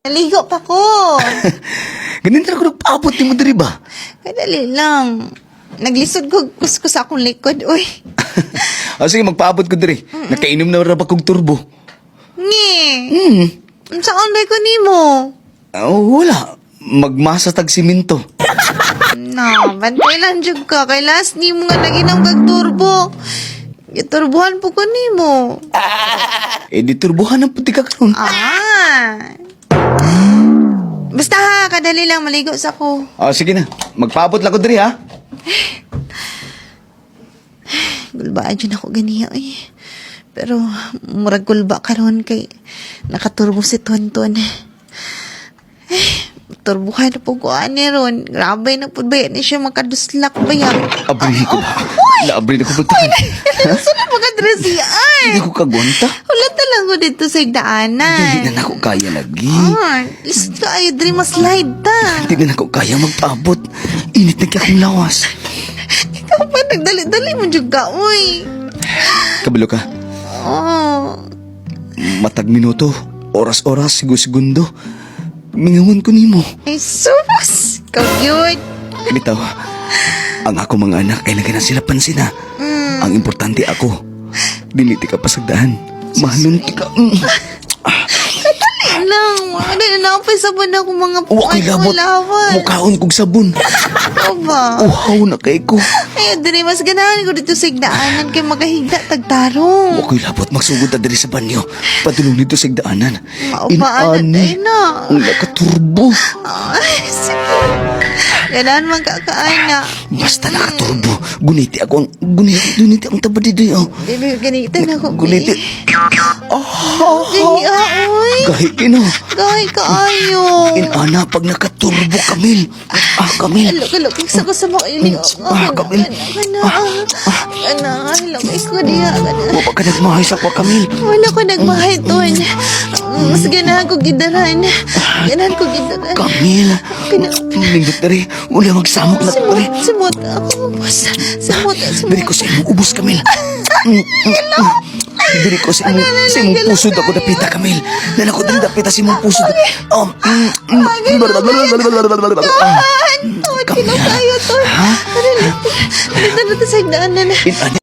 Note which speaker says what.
Speaker 1: Naligo pa ko.
Speaker 2: Ganun talaga nagpaabot ni mo diri ba?
Speaker 1: Kadali lang. Naglisod ko kuskus akong likod, uy.
Speaker 2: Sige, magpaabot ko diri. Nakainom na ra ba kong turbo?
Speaker 1: Ngi. Saan ba ko nimo?
Speaker 2: Wala. Magmasa tag simento.
Speaker 1: No, bantay lang jud ka. Kay last nimo nga naginam kag turbo. Giturbuhan po ko nimo.
Speaker 2: Di turbohan ang puti ka karon.
Speaker 1: Basta ha, kadali lang maligo sa ko.
Speaker 2: Sige na. Magpaabot lang ko diri ha.
Speaker 1: Gulbaan dyan ako ganiya eh. Pero murag gulba karon kay nakaturbo si Tonton. Turbuhan na po ko ani ron. Grabe na po ba ni siya makaduslak ba yan?
Speaker 2: Abri ko. Abri na ko ba?
Speaker 1: Saan mga dress yan?
Speaker 2: Hindi ko kagwanta.
Speaker 1: Wala talang ko dito sa igdaanan.
Speaker 2: Hindi na ako kaya lagi.
Speaker 1: Listen ka ayo, dream slide ta.
Speaker 2: Hindi na ako kaya magpaabot. Init na kaya akong lawas.
Speaker 1: Ikaw pa nagdali-dali mo juga, uy.
Speaker 2: Kabalo ka. Matag minuto. Oras-oras, segundo. Mingawan ko nimo.
Speaker 1: Ay, sus! Ikaw yun.
Speaker 2: Bitaw, ang ako mga anak ay lagyan na sila pansin ha. Ang importante ako. Diliti ka pasagdaan. Mahalon ka.
Speaker 1: Lang, wala na napay sabon ako mga
Speaker 2: Okay labot. Mukhaon kong sabon.
Speaker 1: Ikaw ba?
Speaker 2: Uhaw na kay ko.
Speaker 1: Ay, dali, mas ganahan ko dito sa igdaanan kay magahigda tagtarong.
Speaker 2: Okay labot. Magsugod na dali sa banyo. Padulong nito sa igdaanan.
Speaker 1: Maupaan na tayo na.
Speaker 2: Ang nakaturbo.
Speaker 1: Ay, sige. Ganahan man kakaana.
Speaker 2: Basta nakaturbo. Guniti akong tabad dito.
Speaker 1: Baby, ganitan ako.
Speaker 2: Guniti.
Speaker 1: Gani, oy.
Speaker 2: Kahit ina.
Speaker 1: Gahay ka ayo.
Speaker 2: Inana pag nakaturbo, Kamil. Kamil.
Speaker 1: Alok, isa ko sa makailing.
Speaker 2: Kamil.
Speaker 1: Kana, hilabay ko diya.
Speaker 2: Wala ka nagmahay sa kwa, Kamil.
Speaker 1: Wala ko nagmahay ton. Mas ganahan ko gidaran. Ganahan ko gidaran.
Speaker 2: Kamil. Nindot na rin. Wala magsamok na ito rin.
Speaker 1: Simot ako. Simot.
Speaker 2: Diri ko sa imong ubos, Kamil. Diri ko sa imong pusod ako dapita, Kamil. Nana ko diri dapita sa imong pusod.
Speaker 1: Tino tayo to. Dito sa igdaanan.
Speaker 2: Inani